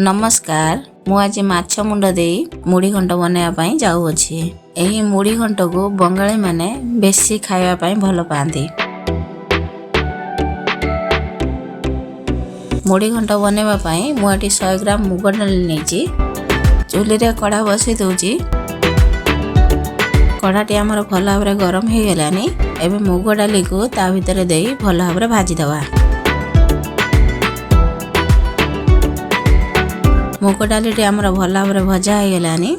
नमस्कार मु आज माछ मुंड दे मुढ़ी घंट बनैया जाऊँगी। यही मुढ़ी घंट को बंगाली माने बेसी खाया भल पाती। मुढ़ी घंट बनैया मुझे 100 ग्राम मुग डाली नहीं चूल्ही रे कड़ा बसई दूची। कड़ाटी आमर भल भाव गरम हो गलानी। एबे मुग डाली को ता भितर दे भल भाव भाजीदवा। मुग डाली आमर भल भाव भजा हो गलानी।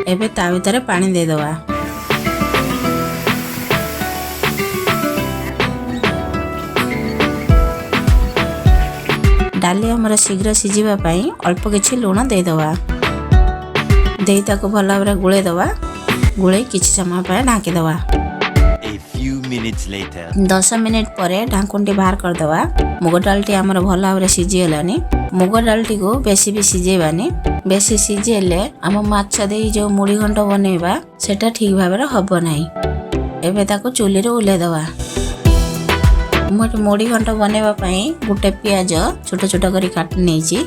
एबे ता भितर पानी देदवा। डाली आमर शीघ्र सिझिबा पई अल्प किछि लूण देदवा। देई ताको भल भाव गुळे दवा। गुळे किछि समय पर ढांकी दवा। 10 मिनिट पर ढांकुंटी बाहर कर दवा। मुग डालटी आमर भल भाव सिझी गलानी। मुग डालटी को बेसी भी सिझेबानी। बेसी सिझेले आम माछ दे जो मुढ़ी घंट बनैबा सेटा ठीक भाव हब नाही। एबे ताको चूल्ही रे उले दवा। मुढ़ी घंट बनैबा पई गुटे प्याज छोट छोट करी काटि नेछि।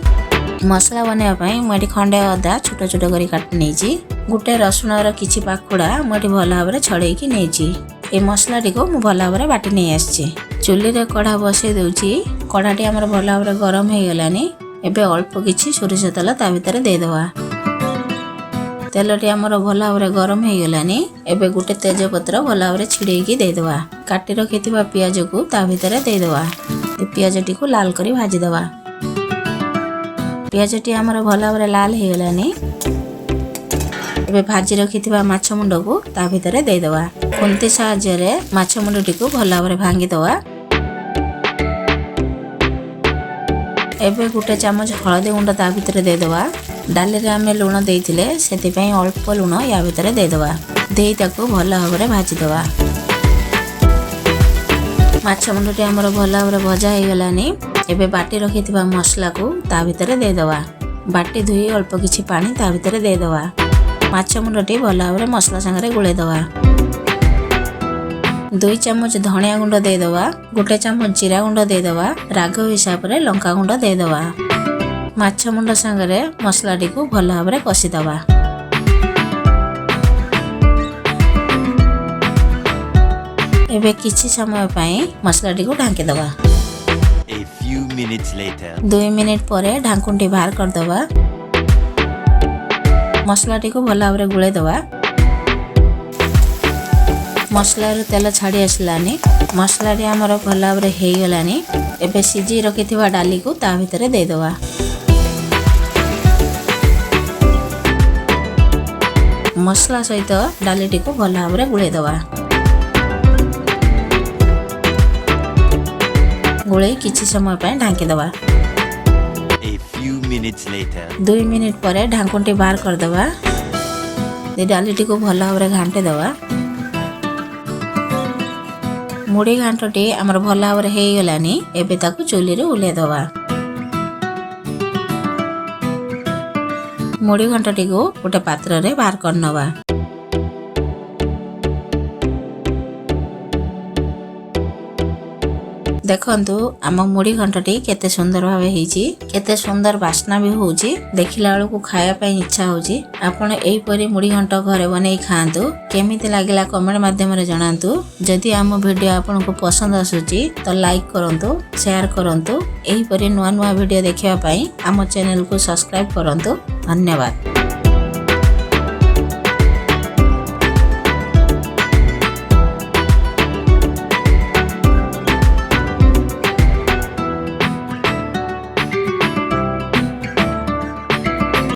मसला बनैबा पई मुझे खंडे अदा छोट छोट करी काटि नेछि। गुटे रसुण र किछि पाखुड़ा मुझे भल भाव छड़े की नेछि। ए मसला टिको मु भल भाव बाटी नहीं आछि। चूल्ही रे कड़ा बसई दउछि। कड़ाटी हमर भल भाव गरम हो गलानी। एबे अल्प किछि सोरिष तेल ता भितर दे दवा। तेलटी हमर भल भाव गरम हो गलानी। एबे गुटे तेज पत्र भल भाव छिड़े की दे दवा। काटी रखिथिबा प्याज को ता भितर दे दवा। प्याज टिको लाल करी भाजी दवा। प्याज टी हमर भल भाव लाल हो गलानी। एबे भाजी रखिथिबा माछ मुंड को ता भितर दे दवा। खुंती साहाय्य रे माछ मुंड टी को भल भाव भांगी दवा। एबे गुटे चामच हळदी गुंड ता भितर दे दवा। डाली रे आमे लूण देइथिले सेति पई अल्प लूण या भितर दे दवा। देई ताको भल भाव भाजी दवा। माछ मुंड टी हमर भल भाव भजा हो गलानी। एबे बाटी रखिथिबा मसला को ता भितर दे दवा। बाटी धुई अल्प किछि पानी ता भितर दे दवा। माछ मुंडटी भल भाव मसला संगे गुळे दवा। 2 चामच धनिया गुंड दे दवा। गोटे चामच जीरा गुंड दे दवा। राग हिसाब रे लंका गुंड दे दवा। माछ मुंड संगे मसला टी को भल भाव कषि दवा। एबे किछि समय पई मसला टी को ढांकी दवा। 2 मिनिट पर ढांकुंटी बाहर कर दवा। मसला टी को भल भाव गुळे दवा। मसला रे तेल छाड़ी आसलानी। मसला रे हमर भल भाव हो गलानी। एबे सिझी रखिथिबा डाली को ता भितर दे दवा। मसला सहित डाली टी को भल भाव गुळे दवा। गुळे किछि समय पय ढांकी दवा। 2 मिनिट पर ढांकुंटी बाहर कर दवा। डाली टी को भल भाव घांटे दवा। मुढ़ी घांटटी आमर भल भाव हो गलानी। एबे ताको चूल्ही रे उले दवा। मुढ़ी घांटटी को गोटे पात्र रे बाहर कर नवा। देखंतु आम मुढ़ी घंटटी केते सुंदर भावे हेची। केते सुंदर बास्ना भी होची। देखिला बेलू को खाया पई इच्छा होची। आपण एही परी मुढ़ी घंट घरे बनै खांतु। केमिति लागिला कमेंट माध्यम रे जणांतु। जदि आम वीडियो आपन को पसंद आसुची तो लाइक करंतु, शेयर करंतु। एही परी नुवा नुवा वीडियो देखिबा पई आम चैनल को सब्सक्राइब करंतु। धन्यवाद।